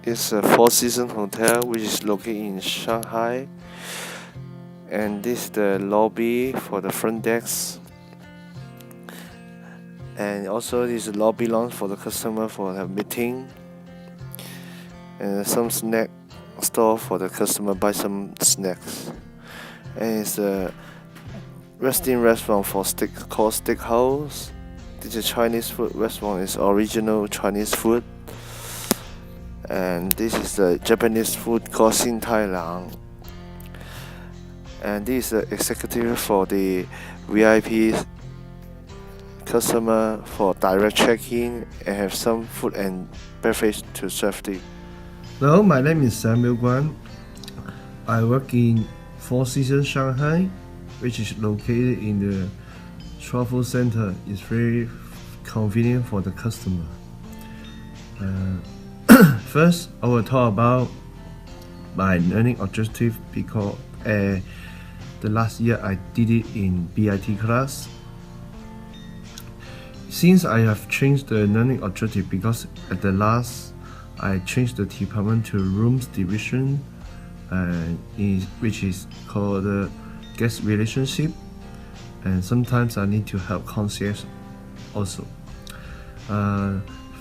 is a four-season hotel which is located in Shanghai, and this is the lobby for the front desk, and also this is the lobby lounge for the customer for the meeting, and some snack store for the customer buy some snacks, and it's a resting restaurant for called Steakhouse. This is a Chinese food restaurant. It's original Chinese food. And this is the Japanese food called Xin Tai Lang. And this is the executive for the VIP customer for direct check-in and have some food and beverage to serve the. Hello, my name is Samuel Guan. I work in Four Seasons Shanghai, which is located in the travel center. It's very convenient for the customer. First, I will talk about my learning objective because the last year I did it in BIT class. Since I have changed the learning objective because at the last I changed the department to rooms division, which is called the guest relationship, and sometimes I need to help concierge also.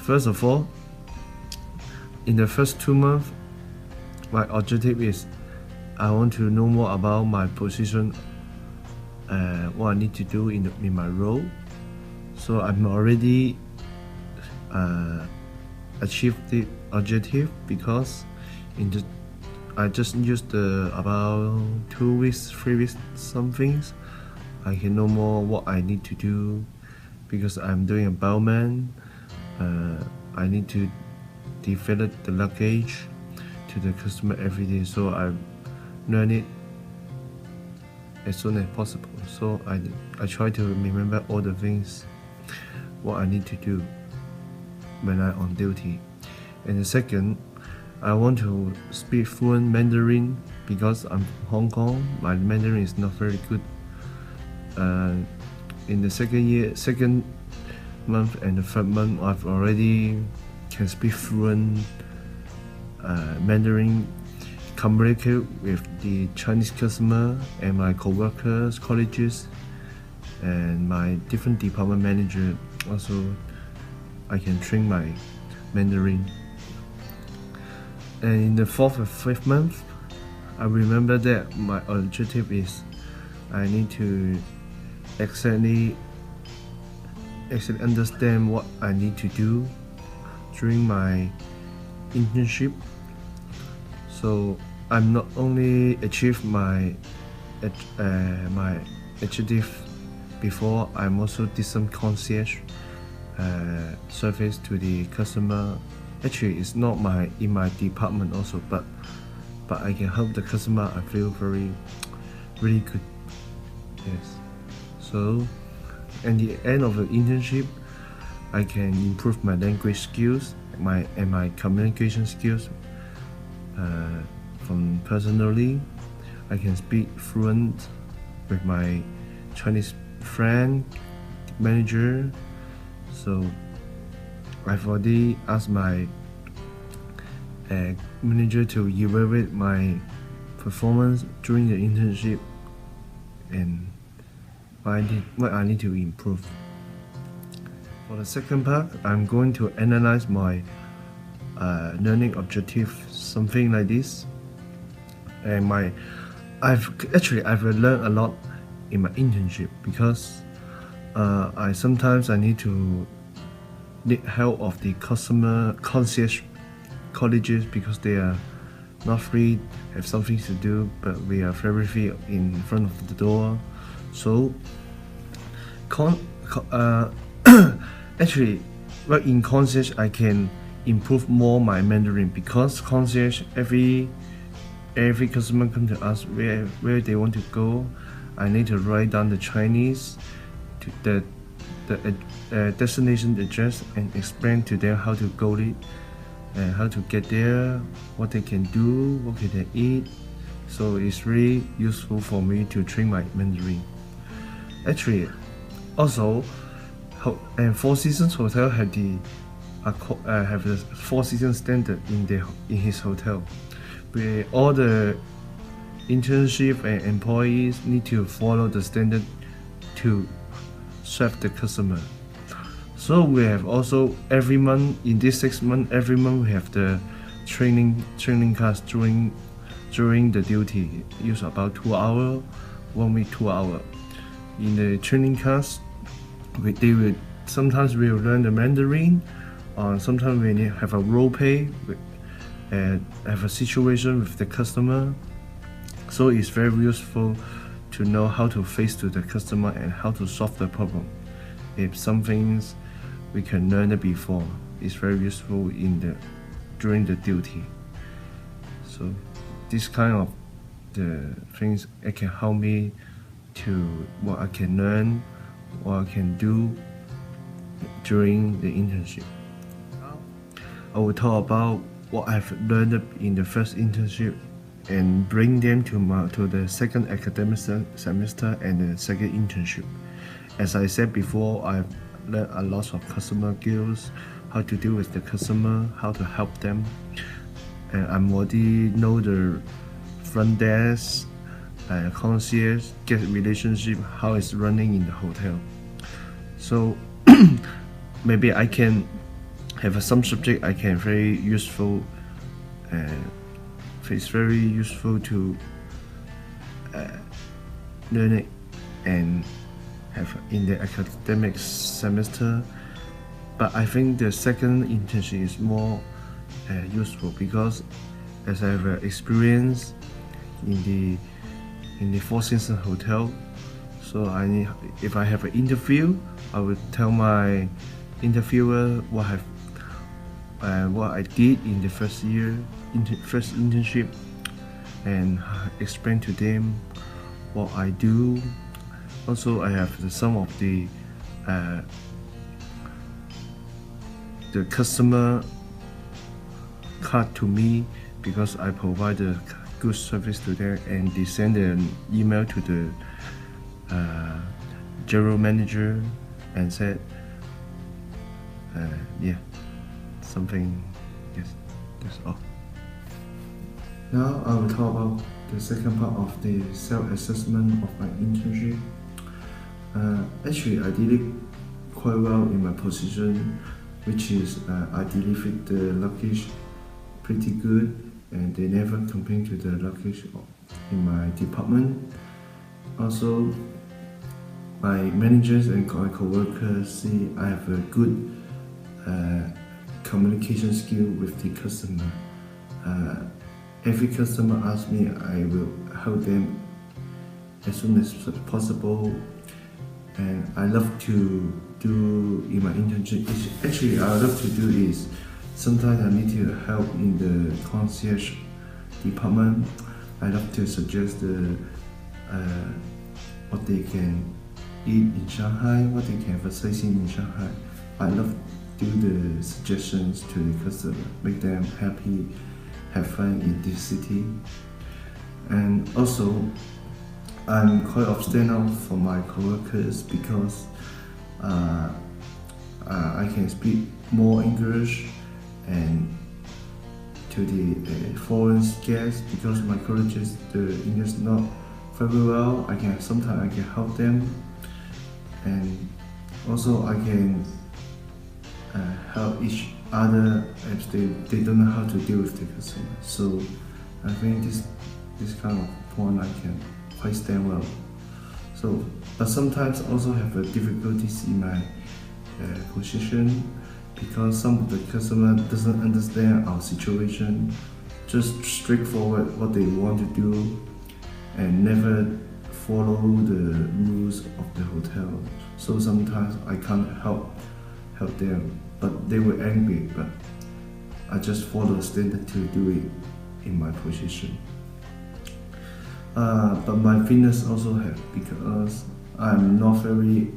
First of all, in the first 2 months, my objective is I want to know more about my position, what I need to do in my role. So I'm already achieved the objective because I just used about 2 weeks, 3 weeks, some things. I can know more what I need to do because I'm doing a bellman. I need to develop the luggage to the customer every day, so I learn it as soon as possible. So I try to remember all the things what I need to do when I'm on duty. And the second, I want to speak fluent Mandarin because I'm from Hong Kong. My Mandarin is not very good. In the second month and the third month, I've already can speak fluent Mandarin, communicate with the Chinese customer and my co-workers, colleagues, and my different department manager. Also, I can train my Mandarin. And in the fourth or fifth month, I remember that my objective is I need to exactly understand what I need to do during my internship. So I'm not only achieve my objective before, I'm also did some concierge service to the customer. Actually, it's not in my department also, but I can help the customer. I feel really good. Yes. So at the end of the internship, I can improve my language skills and my communication skills. From personally, I can speak fluent with my Chinese friend, manager. So I've already asked my manager to evaluate my performance during the internship and what I need to improve. For the second part, I'm going to analyze my learning objective, something like this. And I've learned a lot in my internship because sometimes I need to need help of the customer concierge colleagues because they are not free, have something to do, but we are very free in front of the door. So actually, work in concierge, I can improve more my Mandarin because concierge, every customer come to us where they want to go. I need to write down the Chinese to the destination address and explain to them how to go it, how to get there, what they can do, what can they eat. So it's really useful for me to train my Mandarin. Actually, also, and Four Seasons Hotel had the have the Four Seasons standard in his hotel. All the internship and employees need to follow the standard to serve the customer. So we have also every month in this 6 months, every month we have the training class during the duty. Use about 2 hours, 1 week 2 hours. In the training class, sometimes we will learn the Mandarin, or sometimes we have a role play and have a situation with the customer. So it's very useful to know how to face to the customer and how to solve the problem. If some things we can learn it before, it's very useful during the duty. So this kind of the things it can help me to what I can learn, what I can do during the internship. I will talk about what I've learned in the first internship and bring them to the second academic semester and the second internship. As I said before, I've learned a lot of customer skills, how to deal with the customer, how to help them, and I'm already know the front desk, concierge, get relationship, how it's running in the hotel. So maybe I can have some subject I can very useful. It's very useful to learn it and have in the academic semester. But I think the second internship is more useful because as I have experience in the Four Seasons hotel, so if I have an interview, I would tell my interviewer what I did in the first internship, and explain to them what I do. Also, I have some of the customer card to me because I provide a good service to them, and they send an email to the general manager and said, yeah, something. Yes, that's all. Now I will talk about the second part of the self-assessment of my internship. Actually, I did it quite well in my position, which is I delivered the luggage pretty good, and they never complained to the luggage in my department. Also, my managers and my co-workers see I have a good communication skill with the customer. Every customer asks me, I will help them as soon as possible, and I love to do in my internship. Actually, I love to do is sometimes I need to help in the concierge department. I love to suggest what they can eat in Shanghai, what they can facilitate in Shanghai. I love to do the suggestions to the customer, make them happy, have fun in this city. And also, I'm quite stand out for my coworkers because I can speak more English and to the foreign guests because my colleges the English not very well. Sometimes I can help them, and also I can help each other if they don't know how to deal with the customer. So I think this kind of point I can quite stand well. So, but sometimes also have difficulties in my position because some of the customer doesn't understand our situation, just straightforward what they want to do and never follow the rules of the hotel. So sometimes I can't help them, but they were angry, but I just follow the standard to do it in my position. But my fitness also have because I'm not very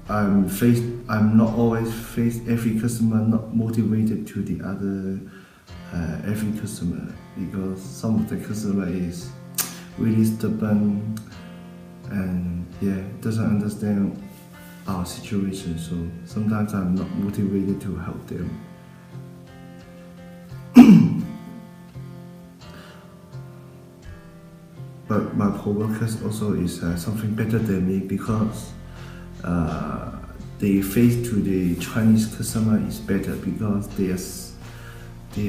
I'm not always face every customer, not motivated to the other every customer because some of the customer is really stubborn and yeah, doesn't understand our situation. So sometimes I'm not motivated to help them. But my co-workers also is something better than me because the face to the Chinese customer is better because they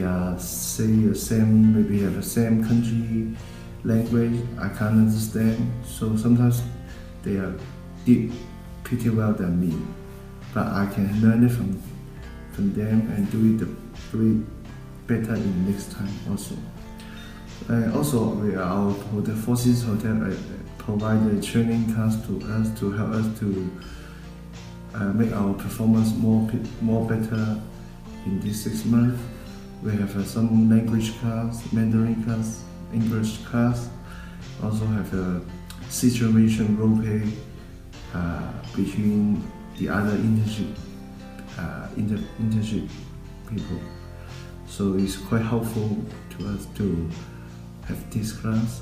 are say the same, maybe have the same country language I can't understand. So sometimes they are did pretty well than me, but I can learn it from them and do it better in next time also. Also, the Four Seasons Hotel provide a training class to us to help us to make our performance more better in this 6 months. We have some language class, Mandarin class, English class. Also have a situation role play between the other internship people. So it's quite helpful to us to have this class.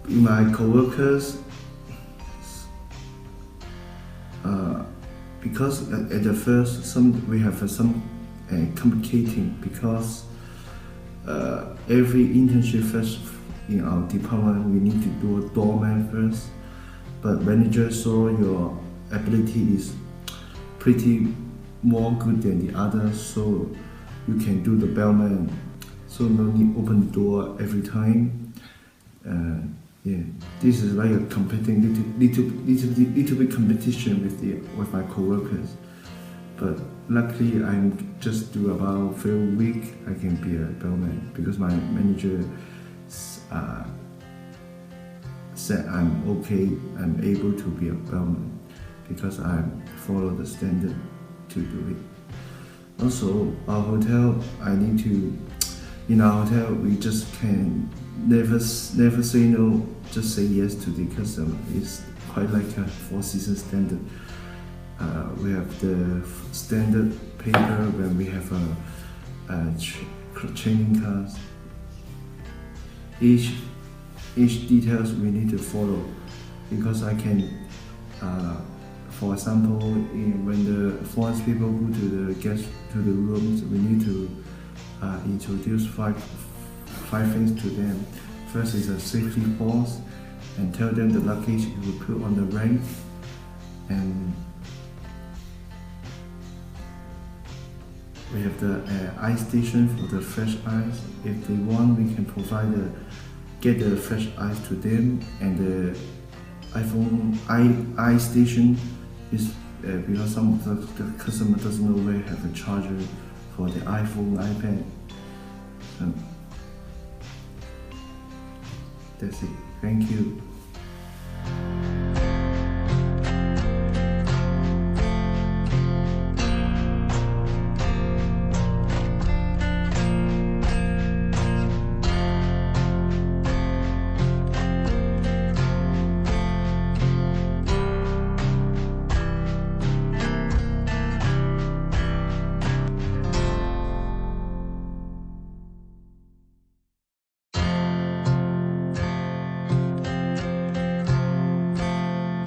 My co-workers, because at the first we have some complicating because every internship first in our department we need to do a doorman first, but manager saw your ability is pretty more good than the others, so you can do the bellman, so no need open the door every time. Yeah, this is like a competing little bit competition with my co-workers, but luckily I'm just do about 3 week I can be a bellman because my manager said I'm okay, I'm able to be a bellman because I follow the standard to do it. Also, our hotel, in our hotel we just can never say no, just say yes to the customer. It's quite like a Four Seasons standard. We have the standard paper when we have a training class. Each details we need to follow because I can, for example, when the foreign people go to the rooms, we need to introduce five things to them. First is a safety pause and tell them the luggage you will put on the rank, and we have the ice station for the fresh ice. If they want, we can get the fresh ice to them, and the iPhone ice station is because some of the customer doesn't know where have a charger for the iPhone, iPad. That's it. Thank you.